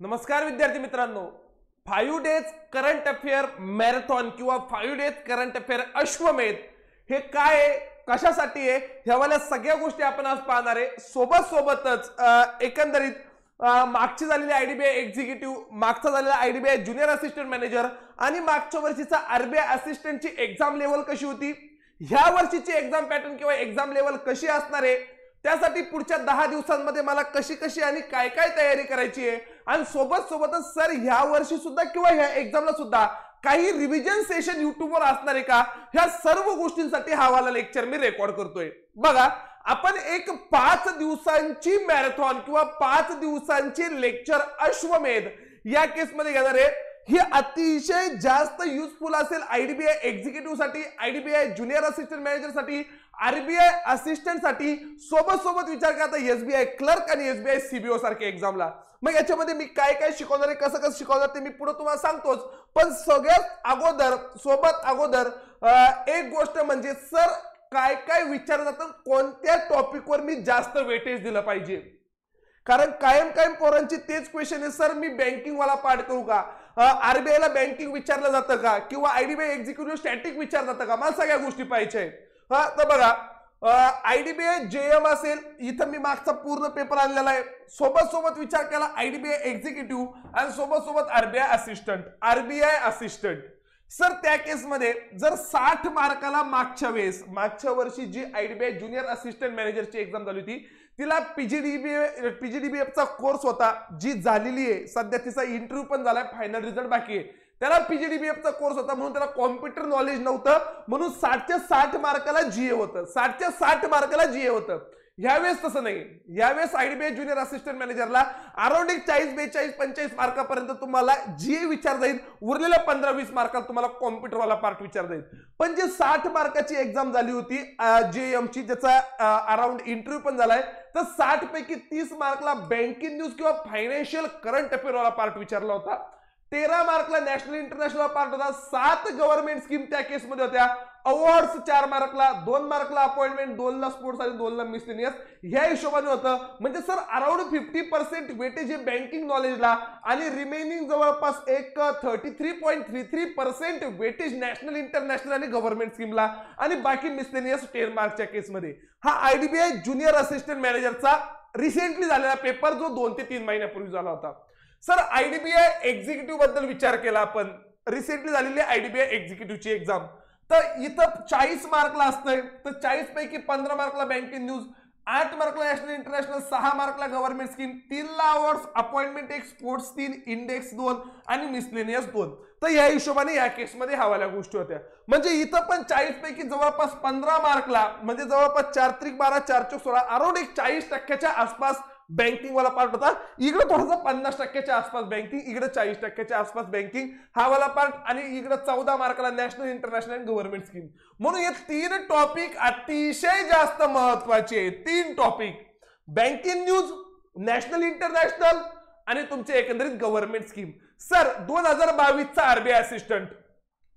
नमस्कार विद्यार्थी मित्रांनो, 5 डेज करंट अफेअर मॅरेथॉन किंवा 5 डेज करंट अफेअर अश्वमेध हे काय आहे, कशासाठी आहे, ह्यावाल्या सगळ्या गोष्टी आपण आज पाहणार आहे. सोबतच एकंदरीत मागची झालेली आयडीबीआय एक्झिक्युटिव्ह, मागचा झालेला आयडीबीआय ज्युनियर असिस्टंट मॅनेजर आणि मागच्या वर्षीचा आरबीआय असिस्टंटची एक्झाम लेवल कशी होती, ह्या वर्षीची एक्झाम पॅटर्न किंवा एक्झाम लेवल कशी असणार आहे, त्यासाठी पुढच्या 10 दिवसांमध्ये मला कशी आणि काय तयारी करायची आहे आणि सोबतच सर ह्या वर्षी सुद्धा किंवा ह्या एक्झामला सुद्धा काही रिव्हिजन सेशन युट्यूबवर असणार आहे का, ह्या सर्व गोष्टींसाठी हा वाला लेक्चर मी रेकॉर्ड करतोय. बघा, आपण एक 5 दिवसांची मॅरेथॉन किंवा 5 दिवसांची लेक्चर अश्वमेध या केसमध्ये घेणार आहे. ही अतिशय जास्त युजफुल असेल आयडीबीआय एक्झिक्युटिव्ह साठी, आयडीबीआय ज्युनियर असिस्टंट मॅनेजर साठी, आरबीआय असिस्टंट साठी, सोबत विचार करता एसबीआय क्लर्क आणि एसबीआय सीबीओ सारख्या एक्झामला. मग याच्यामध्ये मी काय शिकवणार आहे, कसं शिकवणार ते मी पुढे तुम्हाला सांगतोच. पण सगळ्यात अगोदर एक गोष्ट म्हणजे सर काय विचारलं जातं, कोणत्या टॉपिकवर मी जास्त वेटेज दिलं पाहिजे. कारण कायम पोरांची तेच क्वेश्चन आहे, सर मी बँकिंग वाला पार्ट करू का, आरबीआय ला बँकिंग विचारलं जातं का, किंवा आयडीबीआय एक्झिक्युटिव्ह स्टॅटिक विचारलं जातं का, मला सगळ्या गोष्टी पाहिजे आहेत. तर बघा, आयडीबीआय जेएम असेल, इथं मी मागचा पूर्ण पेपर आणलेला आहे. सोबत विचार केला आयडीबीआय एक्झिक्युटिव्ह आणि सोबत आरबीआय असिस्टंट. सर त्या केसमध्ये जर 60 मार्काला मागच्या वर्षी जी आयडीबीआय ज्युनियर असिस्टंट मॅनेजरची एक्झाम झाली होती, तिला पीजीडीबीएफचा कोर्स होता, जी झालेली आहे सध्या, तिचा इंटरव्ह्यू पण झालाय, फायनल रिझल्ट बाकी आहे. त्याला पीजीडीबीएफचा कोर्स होता म्हणून त्याला कॉम्प्युटर नॉलेज नव्हतं, म्हणून 60 मार्काला जीए होतं, 60 मार्काला जीए होतं. यावेळेस तसं नाही. यावेळेस आयडीबीआय ज्युनियर असिस्टंट मॅनेजरला अराउंड 40, 42, 45 मार्कापर्यंत तुम्हाला जीए विचार जाईल, उरलेल्या 15-20 मार्काला तुम्हाला कॉम्प्युटरवाला पार्ट विचार जाईल. पण जे 60 मार्काची एक्झाम झाली होती जेएमची, ज्याचा अराउंड इंटरव्ह्यू पण झालाय, तर 60 पैकी 30 मार्कला बँकिंग न्यूज किंवा फायनान्शियल करंट अफेअर वाला पार्ट विचारला होता. 13 मार्कला नॅशनल इंटरनॅशनल पार्ट होता. 7 गव्हर्नमेंट स्कीम त्या केसमध्ये होत्या. अवॉर्ड्स 4 मार्कला, 2 मार्कला अपॉइंटमेंट, 2ला स्पोर्ट्स आणि 2ला मिसलेनियस, ह्या हिशोबाने होतं. म्हणजे सर अराउंड 50% वेटेज आहे बँकिंग नॉलेजला आणि रिमेनिंग जवळपास एक 33.33% वेटेज नॅशनल इंटरनॅशनल आणि गव्हर्नमेंट स्कीमला आणि बाकी मिसलेनियस 10 मार्कच्या केसमध्ये. हा आयडीबीआय ज्युनियर असिस्टंट मॅनेजरचा रिसेंटली झालेला पेपर, जो 2 ते 3 महिन्यापूर्वी झाला होता. सर आयडीबीआय एक्झिक्युटिव्ह बद्दल विचार केला आपण, रिसेंटली झालेली आयडीबीआय एक्झिक्युटिव्हची एक्झाम, तर इथं 40 मार्कला असतंय, तर 40 पैकी 15 मार्कला बँकिंग न्यूज, 8 मार्कला नॅशनल इंटरनॅशनल, 6 मार्कला गव्हर्नमेंट स्कीम, 3ला अवॉर्ड्स, अपॉइंटमेंट 1, स्पोर्ट्स 3, इंडेक्स 2 आणि मिसलेनियस 2. तर या हिशोबाने या केसमध्ये हवाल्या गोष्टी होत्या. म्हणजे इथं पण 40 पैकी जवळपास 15 मार्कला, म्हणजे जवळपास 4 त्रिक 12, 4 चौक 16, अराउंड 40% आसपास बँकिंग वाला पार्ट होता. इकडे थोडासा 50% आसपास बँकिंग, इकडे 40% आसपास बँकिंग हा वाला पार्ट, आणि इकडे 14 मार्काला नॅशनल इंटरनॅशनल गव्हर्नमेंट स्कीम. म्हणून हे 3 टॉपिक अतिशय जास्त महत्वाचे आहेत. 3 topic, banking news, national international आणि तुमचे एकंदरीत गव्हर्नमेंट स्कीम. सर 2022चा आरबीआय असिस्टंट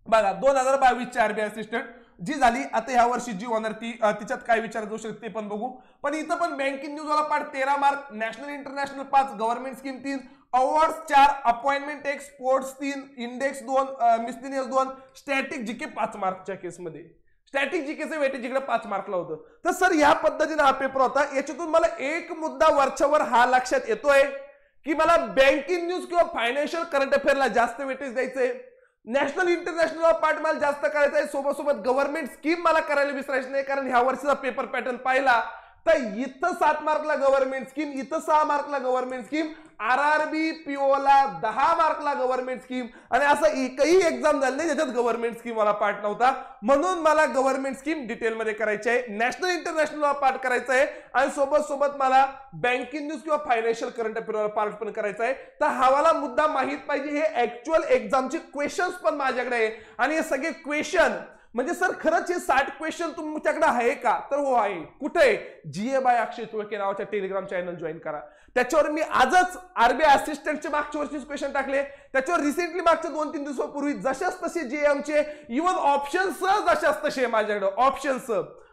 बघा, 2022च्या आरबीआय असिस्टंट जी झाली, आता ह्या वर्षी जी होणार ती, तिच्यात काय विचार जाऊ शकते ते पण बघू. पण इथं पण बँकिंग न्यूज वाला part 13 mark, national international 5, government scheme 3, awards 4, appointment 1, sports 3, index 2, miscellaneous 2, static GK 5 मार्कच्या केसमध्ये. स्टॅटिक जीकेचं वेटेज इकडे 5 मार्कला होतं. तर सर या पद्धतीने हा पेपर होता. याच्यातून मला एक मुद्दा वरच्यावर हा लक्षात येतोय की मला बँकिंग न्यूज किंवा फायनान्शियल करंट अफेअरला जास्त वेटेज द्यायचंय, नॅशनल इंटरनॅशनल पार्ट मला जास्त करायचा आहे, सोबत गव्हर्नमेंट स्कीम मला करायला विसरायचं नाही. कारण ह्या वर्षीचा पेपर पॅटर्न पाहिला तर इथं 7 मार्कला गव्हर्नमेंट स्कीम, इथं 6 मार्कला गव्हर्नमेंट स्कीम, आरआरबी पीओला 10 मार्कला गव्हर्नमेंट स्कीम, आणि असं एकही एक्झाम झाली नाही ज्याच्यात गव्हर्नमेंट स्कीम वाला पार्ट नव्हता. म्हणून मला गव्हर्नमेंट स्कीम डिटेलमध्ये करायची आहे, नॅशनल इंटरनॅशनल पार्ट करायचा आहे, आणि सोबत मला बँकिंग न्यूज किंवा फायनान्शियल करंट अफेअर पार्ट पण करायचा आहे. तर हवाला मुद्दा माहित पाहिजे. हे ऍक्च्युअल एक्झामचे क्वेश्चन्स पण माझ्याकडे आहे, आणि हे सगळे क्वेश्चन म्हणजे सर खरंच हे 60 क्वेश्चन तुमच्याकडे आहे का, तर हो आहे. कुठे? जीए बाय अक्षय तुळके नावाच्या टेलिग्राम चॅनल जॉईन करा. त्याच्यावर मी आजच आरबीआय असिस्टंटचे मागच्या वर्षीचे क्वेश्चन टाकले, त्याच्यावर रिसेंटली मागच्या 2-3 दिवसापूर्वी जशाच तसे जीएमचे इव्हन ऑप्शन्स जशाच तसे माझ्याकडे ऑप्शन्स,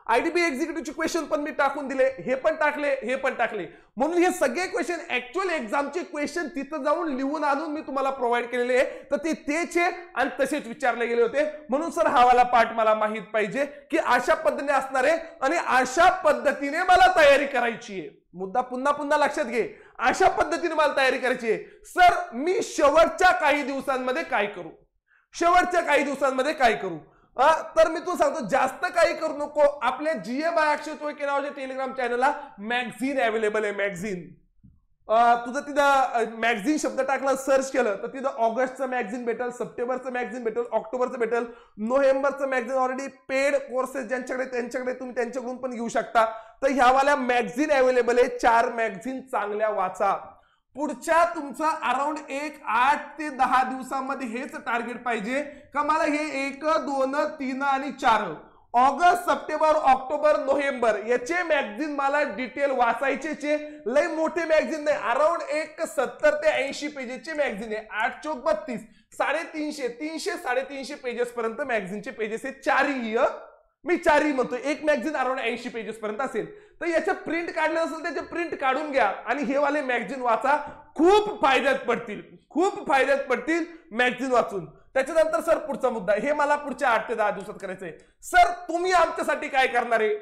IDB एक्झिक्युटिव्हचे क्वेश्चन पण मी टाकून दिले, हे पण टाकले, हे पण टाकले. म्हणून हे सगळे क्वेश्चन ऍक्च्युअल एक्झामचे क्वेश्चन तिथं जाऊन लिहून आणून मी तुम्हाला प्रोव्हाइड केलेले आहे. तर ते तेच आहे आणि तसेच विचारले गेले होते. म्हणून सर हा वाला पार्ट मला माहित पाहिजे की अशा पद्धतीने असणार आहे आणि अशा पद्धतीने मला तयारी करायची आहे. मुद्दा पुन्हा पुन्हा लक्षात घे, अशा पद्धतीने मला तयारी करायची आहे. सर मी शेवटच्या काही दिवसांमध्ये काय करू, शेवटच्या काही दिवसांमध्ये काय करू? तर मी तुला सांगतो जास्त काही करू नको. आपल्या GA बाय अक्षय चोळके नावाच्या टेलिग्राम चॅनलला मॅगझिन अवेलेबल आहे. मॅगझिन तुझं तिथं मॅगझिन शब्द टाकला, सर्च केलं तर तिथं ऑगस्टचं मॅगझिन भेटेल, सप्टेंबरचं मॅगझिन भेटेल, ऑक्टोबरचं भेटेल, नोव्हेंबरचं मॅगझिन ऑलरेडी पेड कोर्सेस ज्यांच्याकडे त्यांच्याकडे तुम्ही त्यांच्याकडून पण घेऊ शकता. तर ह्यावाल्या मॅगझिन अवेलेबल आहे. 4 मॅगझिन चांगल्या वाचा. पुढच्या तुमचं अराउंड 8 ते 10 दिवसांमध्ये हेच टार्गेट पाहिजे का मला हे 1, 2, 3 आणि 4 ऑगस्ट, सप्टेंबर, ऑक्टोबर, नोव्हेंबर याचे मॅगझिन मला डिटेल वाचायचे. लय मोठे मॅगझिन नाही, अराउंड 70 ते 80 पेजेसचे मॅगझिन आहे. 8 चौक 32, 350, 300-350 पेजेस पर्यंत मॅगझिनचे पेजेस आहे. 4ही मी 4ही म्हणतो. एक मॅगझिन अराउंड 80 पेजेस पर्यंत असेल. तर याच्या प्रिंट काढलं असेल त्याचे प्रिंट काढून घ्या आणि हे वाले मॅगझिन वाचा. खूप फायद्यात पडतील, खूप फायद्यात पडतील मॅगझिन वाचून. त्याच्यानंतर सर पुढचा मुद्दा, हे मला पुढच्या 8 ते 10 दिवसात करायचंय. सर तुम्ही आमच्यासाठी काय करणार आहे?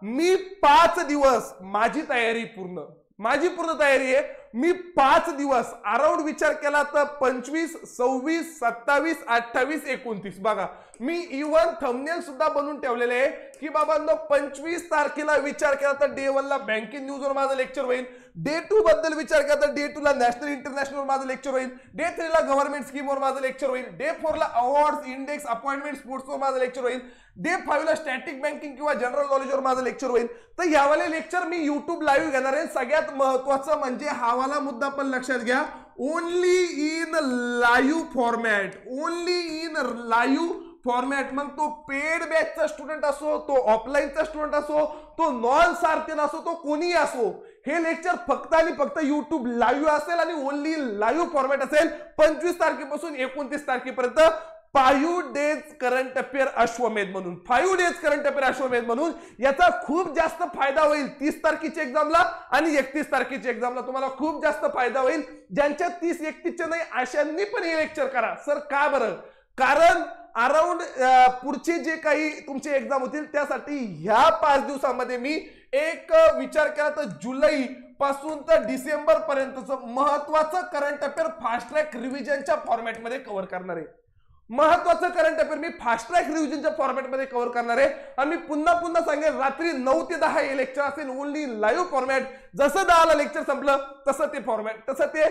मी 5 दिवस माझी तयारी पूर्ण, माझी पूर्ण तयारी आहे. मी 5 दिवस अराउंड विचार केला तर 25, 26, 27, 28, 29 बघा मी इव्हन थंबनेल सुद्धा बनवून ठेवलेले आहे की बाबांनो 25 तारखेला विचार केला तर डे 1 ला बँकिंग न्यूज वर माझं लेक्चर होईल. डे 2 बद्दल विचार केला तर डे 2 ला नॅशनल इंटरनॅशनल वर माझं लेक्चर होईल. डे 3 ला गव्हर्नमेंट स्कीम वर माझं लेक्चर होईल. डे 4 ला अवॉर्ड्स, इंडेक्स, अपॉइंटमेंट, स्पोर्ट्स वर माझं लेक्चर होईल. डे 5 ला स्टॅटिक बँकिंग किंवा जनरल नॉलेज वर माझं लेक्चर होईल. तर यावाले लेक्चर मी युट्यूब लाईव्ह घेणार आहे. सगळ्यात महत्वाचं म्हणजे हा वाला मुद्दा पण लक्षात घ्या, only in live format, only in live format. मग तो पेड बॅचचा स्टुडंट असो, तो ऑफलाईनचा स्टुडंट असो, तो नॉन सारथीन असो, तो कोणीही असो, हे लेक्चर फक्त आणि फक्त युट्यूब लाईव्ह असेल आणि ओनली लाईव्ह फॉर्मॅट असेल. 25 तारखेपासून 29 तारखेपर्यंत 5 डेज करंट अफेअर अश्वमेध म्हणून, 5 डेज करंट अफेअर अश्वमेध म्हणून याचा खूप जास्त फायदा होईल. 30 तारखेच्या एक्झामला आणि 31 तारखेच्या एक्झामला तुम्हाला खूप जास्त फायदा होईल. ज्यांच्या 30-31च्या नाही अशांनी पण हे लेक्चर करा. सर का बरं? कारण अराउंड पुढचे जे काही तुमचे एक्झाम होतील त्यासाठी ह्या 5 दिवसांमध्ये मी एक विचार केला तर जुलै पासून तर डिसेंबर पर्यंतचं महत्वाचं करंट अफेअर फास्ट ट्रॅक रिव्हिजनच्या फॉर्मॅटमध्ये कव्हर करणार आहे. महत्वाचं करंट अफेअर मी फास्ट ट्रॅक रिव्हिजनच्या फॉर्मॅटमध्ये कव्हर करणार आहे. आणि मी पुन्हा सांगेन रात्री 9 ते 10 हे लेक्चर असेल ओनली लाईव्ह फॉर्मॅट. जसं 10 ला लेक्चर संपलं तसं ते फॉर्मॅट, तसं ते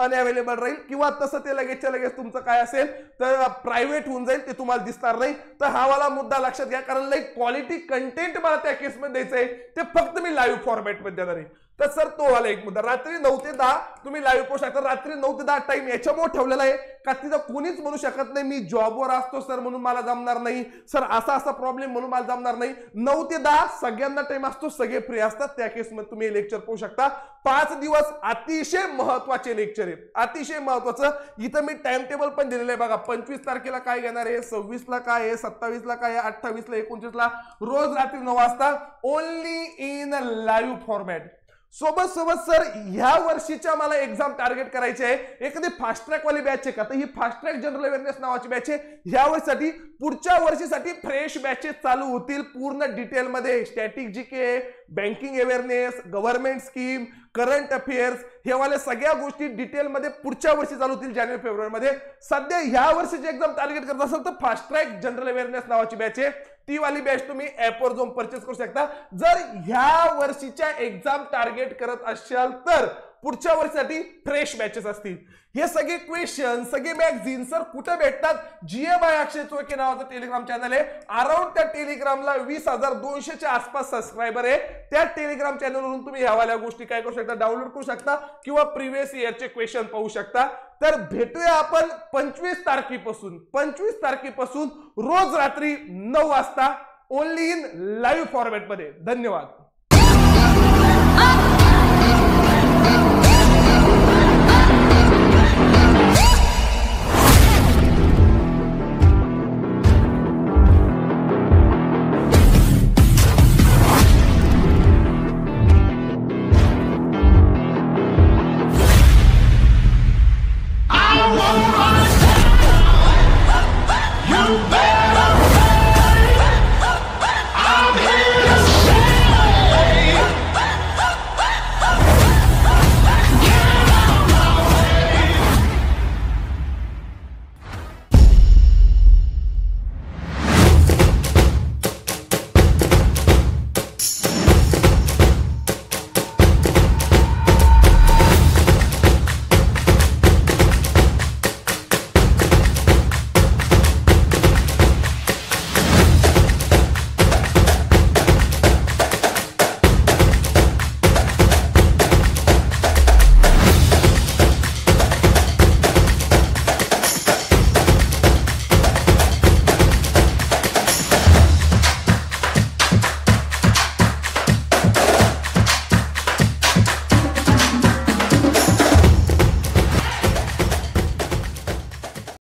अनअवेलेबल राहील किंवा तसं ते लगेचच्या लगेच तुमचं काय असेल तर प्रायव्हेट होऊन जाईल, ते तुम्हाला दिसणार नाही. तर हा वाला मुद्दा लक्षात घ्या, कारण लाईक क्वालिटी कंटेंट मला त्या केसमध्ये द्यायचं आहे ते फक्त मी लाईव्ह फॉर्मॅटमध्ये देणार आहे. तर सर तो वाला एक मुद्दा, रात्री 9 ते 10 तुम्ही लाईव्ह पोस्ट शकता. रात्री 9 ते 10 टाइम याच्यामुळे ठेवलेला आहे का तिथं कोणीच म्हणू शकत नाही मी जॉबवर असतो सर म्हणून मला जमणार नाही, सर असा प्रॉब्लेम म्हणून मला जमणार नाही. 9 ते 10 सगळ्यांना टाइम असतो, सगळे फ्री असतात. त्या केसमध्ये तुम्ही हे लेक्चर पाहू शकता. 5 दिवस अतिशय महत्वाचे लेक्चर आहे, अतिशय महत्वाचं. इथं मी टाइम टेबल पण दिलेलं आहे बघा. 25 तारखेला काय घेणार आहे, 26 ला काय आहे, 27 ला काय आहे, 28 ला, 29 ला, रोज रात्री 9 वाजता ओनली इन लाईव्ह फॉर्मॅट. सोबत सर ह्या वर्षीच्या मला एक्झाम टार्गेट करायचे आहे. एखादी फास्ट ट्रॅक वाली बॅच आहे का, तर ही फास्ट ट्रॅक जनरल अवेअरनेस नावाची बॅच आहे. ह्या वर्षीसाठी पुढच्या वर्षीसाठी फ्रेश बॅचेस चालू होतील पूर्ण डिटेलमध्ये. Static GK, banking awareness, government scheme, current affairs, हे वाले सगळ्या गोष्टी डिटेलमध्ये पुढच्या वर्षी चालू होतील जानेवारी-फेब्रुवारी मध्ये. सध्या ह्या वर्षीची एक्झाम टार्गेट करत असेल तर फास्ट ट्रॅक जनरल अवेअरनेस नावाची बॅच आहे. ती वाली बॅच तुम्ही ऍपवर जाऊन परचेस करू शकता. जर ह्या वर्षीच्या एक्झाम टार्गेट करत असाल तर पुढच्या वर्षीसाठी फ्रेश बॅचेस असतील. हे सगळे क्वेश्चन, सगळे मॅगझिन सर कुठे भेटतात? GA बाय अक्षय चोळके नावाचं टेलिग्राम चॅनल आहे. अराउंड त्या टेलिग्रामला 20,200च्या आसपास सबस्क्रायबर आहे. त्या टेलिग्राम चॅनलवरून तुम्ही ह्या वाल्या गोष्टी काय करू शकता, डाउनलोड करू शकता किंवा प्रिव्हियस इयरचे क्वेश्चन पाहू शकता. तर भेटूया आपण 25 तारखेपासून रोज रात्री 9 वाजता ओनली इन लाईव्ह फॉर्मॅटमध्ये. धन्यवाद.